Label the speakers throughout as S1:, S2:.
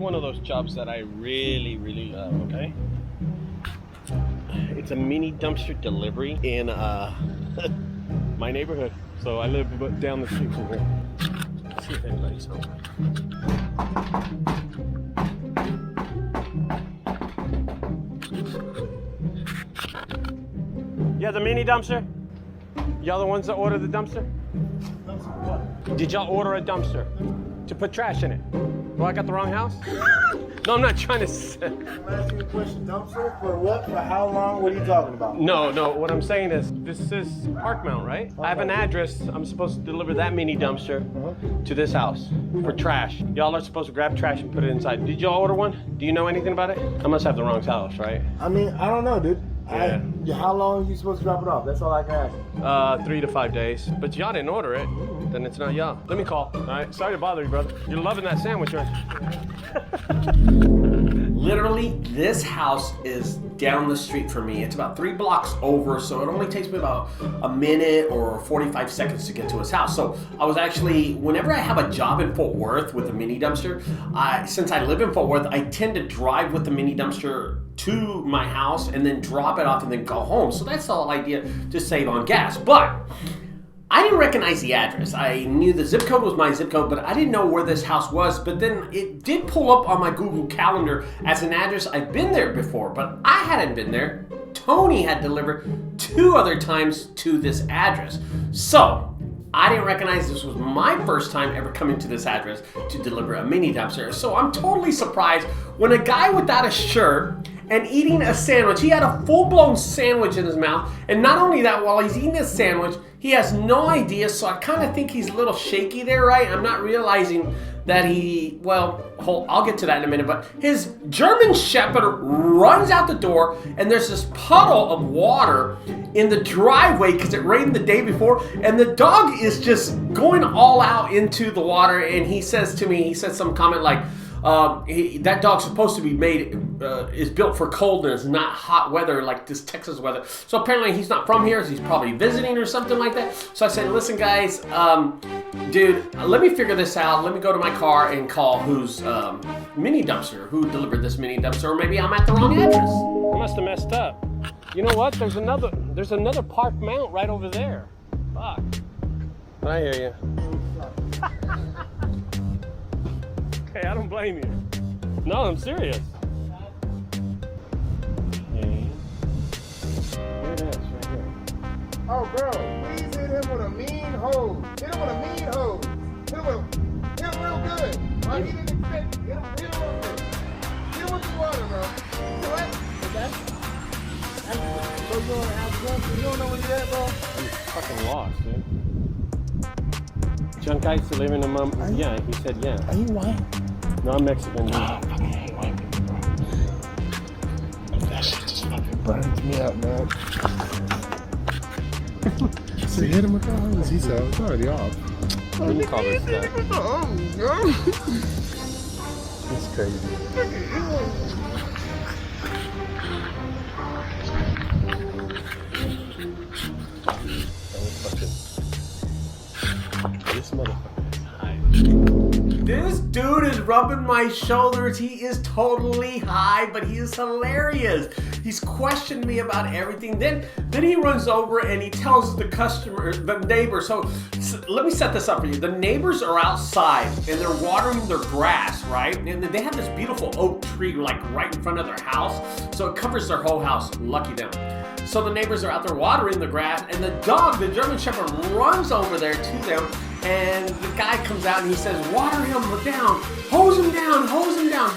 S1: one of those jobs that I really, really love, okay? It's a mini dumpster delivery in my neighborhood. So I live down the street from here. Let's see if anybody's home. Yeah, the mini dumpster? Y'all the ones that ordered the dumpster? Did y'all order a dumpster to put trash in it? Well, I got the wrong house? No, I'm not trying to say.
S2: I'm asking you a question. Dumpster for what? For how long? What are you talking about?
S1: No. What I'm saying is, this is Parkmount, right? I have an address. I'm supposed to deliver that mini dumpster to this house for trash. Y'all are supposed to grab trash and put it inside. Did y'all order one? Do you know anything about it? I must have the wrong house, right?
S2: I mean, I don't know, dude.
S1: Yeah.
S2: How long are you supposed to drop it off? That's all I can ask.
S1: 3 to 5 days. But y'all didn't order it, then it's not y'all. Let me call. All right, sorry to bother you, brother. You're loving that sandwich, right?
S3: Literally, this house is down the street from me. It's about 3 blocks over, so it only takes me about a minute or 45 seconds to get to his house. So I was actually, whenever I have a job in Fort Worth with a mini dumpster, since I live in Fort Worth, I tend to drive with the mini dumpster to my house and then drop it off and then go home. So that's the whole idea, to save on gas. But I didn't recognize the address. I knew the zip code was my zip code, but I didn't know where this house was. But then it did pull up on my Google Calendar as an address. I've been there before, but I hadn't been there. Tony had delivered 2 other times to this address. So I didn't recognize this was my first time ever coming to this address to deliver a mini dumpster. So I'm totally surprised when a guy without a shirt and eating a sandwich, he had a full-blown sandwich in his mouth, and not only that, while he's eating this sandwich, he has no idea, so I kind of think he's a little shaky there, right? I'm not realizing that I'll get to that in a minute, but his German Shepherd runs out the door, and there's this puddle of water in the driveway because it rained the day before, and the dog is just going all out into the water, and he says some comment like, that dog's supposed to be is built for coldness, not hot weather like this Texas weather. So apparently he's not from here, so he's probably visiting or something like that. So I said, listen guys, dude, let me figure this out. Let me go to my car and call who delivered this mini dumpster, or maybe I'm at the wrong address.
S1: I must have messed up. You know what? There's another Parkmount right over there. Fuck. I hear you. Hey, I don't blame you. No, I'm serious. Okay. Here it is, right here.
S2: Oh, bro, please hit him with a mean hose. Hit him with a mean hose. Hit him real good. Why he didn't expect? Hit him real good. Hit him with the water, bro. You what? So you don't have drugs? You don't know where you're at, bro?
S1: I'm fucking lost, dude. JunkGuys to live in a mom. Yeah, he said yeah.
S2: Are you white?
S1: No, I'm Mexican, dude.
S2: Oh, I fucking hate white people, bro. That shit just fucking burns me up, man. So hit him with the hose. He said it's already off.
S1: What do you call this stuff?
S2: It's crazy.
S1: This motherfucker is high.
S3: This dude is rubbing my shoulders. He is totally high, but he is hilarious. He's questioned me about everything. Then he runs over and he tells the neighbor. So let me set this up for you. The neighbors are outside and they're watering their grass, right? And they have this beautiful oak tree like right in front of their house. So it covers their whole house. Lucky them. So the neighbors are out there watering the grass, and the dog, the German Shepherd, runs over there to them, and the guy comes out and he says, water him down, hose him down,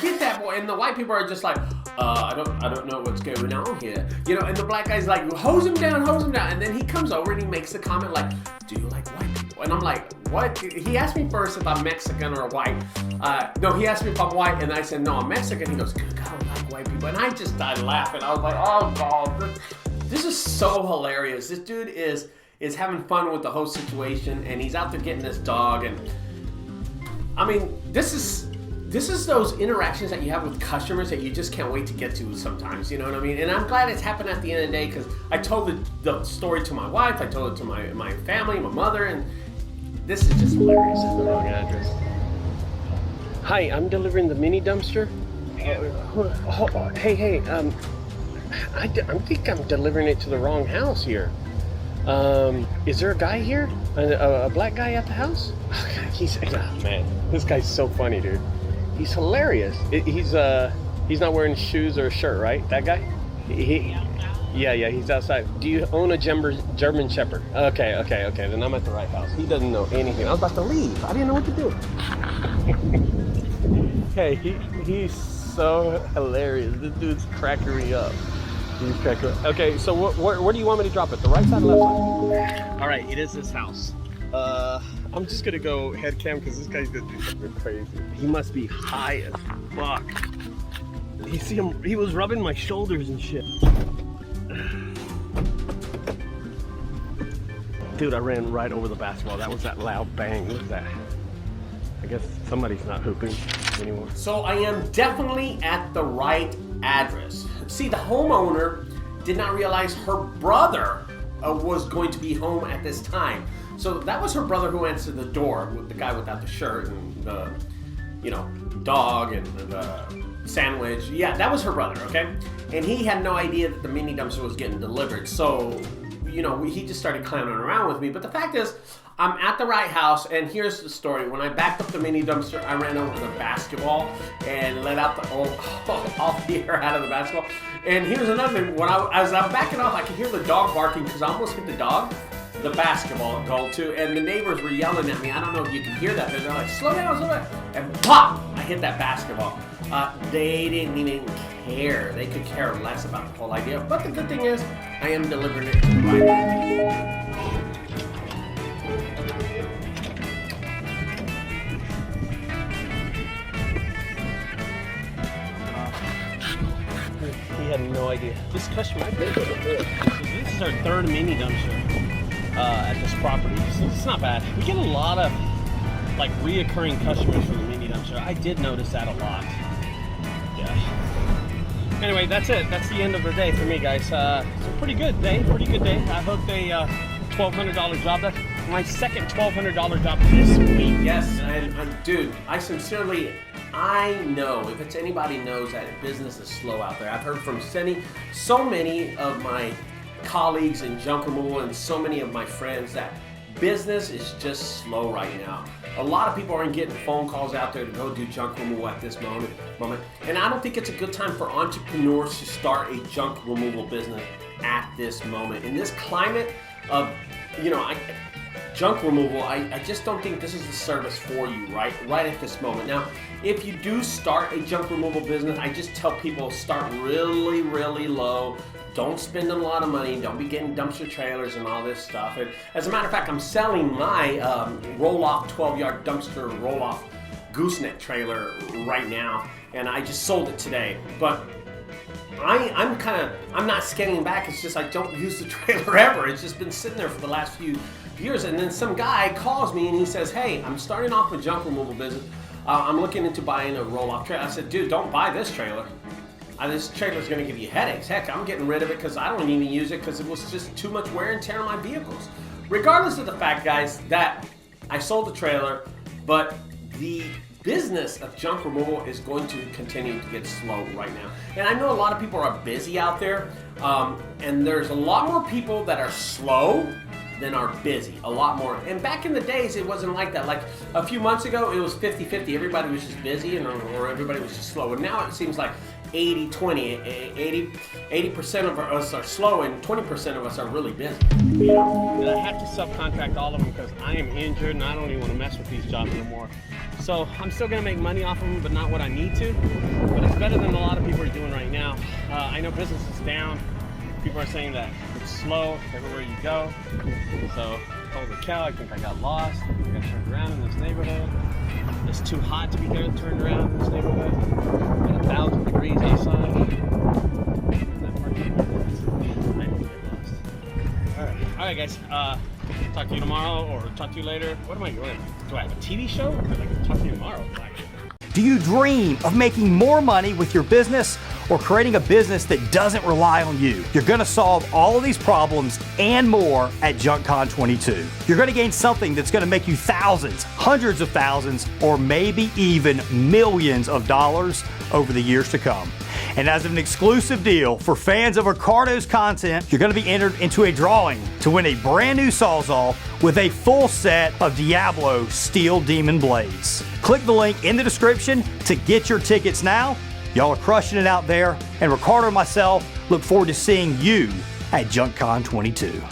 S3: get that boy. And the white people are just like, I don't know what's going on here. You know, and the black guy's like, hose him down. And then he comes over and he makes a comment like, do you like white people? And I'm like, what? He asked me first if I'm Mexican or white. No, he asked me if I'm white, and I said, no, I'm Mexican. He goes, good, I don't like white people. And I just started laughing. I was like, oh, God. This is so hilarious. This dude is having fun with the whole situation, and he's out there getting this dog. And I mean, this is those interactions that you have with customers that you just can't wait to get to sometimes. You know what I mean? And I'm glad it's happened at the end of the day, because I told the story to my wife, I told it to my family, my mother, and this is just hilarious.
S1: This is the wrong address. Hi, I'm delivering the mini dumpster. Hey, I think I'm delivering it to the wrong house here. Is there a guy here? A black guy at the house? Man, this guy's so funny, dude. He's hilarious. He's not wearing shoes or a shirt, right? That guy? Yeah, he's outside. Do you own a German Shepherd? Okay, then I'm at the right house. He doesn't know anything. I was about to leave. I didn't know what to do. Hey, he's so hilarious. This dude's cracking me up. Okay, so where do you want me to drop it? The right side or left side? All right, it is this house. I'm just gonna go head cam because this guy's gonna do something crazy. He must be high as fuck. You see him? He was rubbing my shoulders and shit. Dude, I ran right over the basketball. That was that loud bang. What was that? I guess somebody's not hooping anymore.
S3: So I am definitely at the right address. See, the homeowner did not realize her brother was going to be home at this time. So that was her brother who answered the door, with the guy without the shirt and the, dog and the sandwich. Yeah, that was her brother, okay? And he had no idea that the mini dumpster was getting delivered. So, he just started clowning around with me. But the fact is, I'm at the right house, and here's the story. When I backed up the mini dumpster, I ran over the basketball and let out all the air out of the basketball. And here's another thing. As I'm backing off, I could hear the dog barking because I almost hit the basketball goal too, and the neighbors were yelling at me. I don't know if you can hear that, but they're like, slow down, and pop! I hit that basketball. They didn't even care. They could care less about the whole idea. But the good thing is, I am delivering it to the right place.
S1: He had no idea. This customer, this is our third mini dumpster at this property. So it's not bad. We get a lot of reoccurring customers for the mini dumpster. I did notice that a lot. Yeah. Anyway, that's it. That's the end of the day for me, guys. It's a pretty good day. I hooked a $1,200 job. That's my second $1,200 job this week.
S3: Yes, and dude, I know, if it's anybody knows that business is slow out there. I've heard from so many of my colleagues in junk removal and so many of my friends that business is just slow right now. A lot of people aren't getting phone calls out there to go do junk removal at this moment. And I don't think it's a good time for entrepreneurs to start a junk removal business at this moment. In this climate of, junk removal, I just don't think this is the service for you right at this moment. Now, if you do start a junk removal business, I just tell people start really, really low. Don't spend a lot of money. Don't be getting dumpster trailers and all this stuff. And as a matter of fact, I'm selling my roll-off 12-yard dumpster roll-off gooseneck trailer right now, and I just sold it today. But I'm not scaling back. It's just I don't use the trailer ever. It's just been sitting there for the last few years. And then some guy calls me and he says, hey, I'm starting off a junk removal business. I'm looking into buying a roll-off trailer. I said, dude, don't buy this trailer. This trailer's going to give you headaches. Heck, I'm getting rid of it because I don't even use it because it was just too much wear and tear on my vehicles. Regardless of the fact, guys, that I sold the trailer, but the business of junk removal is going to continue to get slow right now. And I know a lot of people are busy out there, and there's a lot more people that are slow than are busy, a lot more. And back in the days, it wasn't like that. Like a few months ago, it was 50-50. Everybody was just busy or everybody was just slow. And now it seems like 80-20. 80% of us are slow and 20% of us are really busy.
S1: And I have to subcontract all of them because I am injured and I don't even want to mess with these jobs anymore. So I'm still going to make money off of them, but not what I need to. But it's better than a lot of people are doing right now. I know business is down. People are saying that it's slow everywhere you go. So, holy cow, I think I got lost. I think I turned around in this neighborhood. It's too hot to be turned around in this neighborhood. At 1,000 degrees outside. Alright guys, talk to you tomorrow or talk to you later. What am I doing? Do I have a TV show? Or talk to you tomorrow?
S4: Do you dream of making more money with your business or creating a business that doesn't rely on you? You're gonna solve all of these problems and more at JunkCon 22. You're gonna gain something that's gonna make you thousands, hundreds of thousands, or maybe even millions of dollars over the years to come. And as an exclusive deal for fans of Ricardo's content, you're gonna be entered into a drawing to win a brand new Sawzall with a full set of Diablo Steel Demon Blades. Click the link in the description to get your tickets now. Y'all are crushing it out there, and Ricardo and myself look forward to seeing you at JunkCon 22.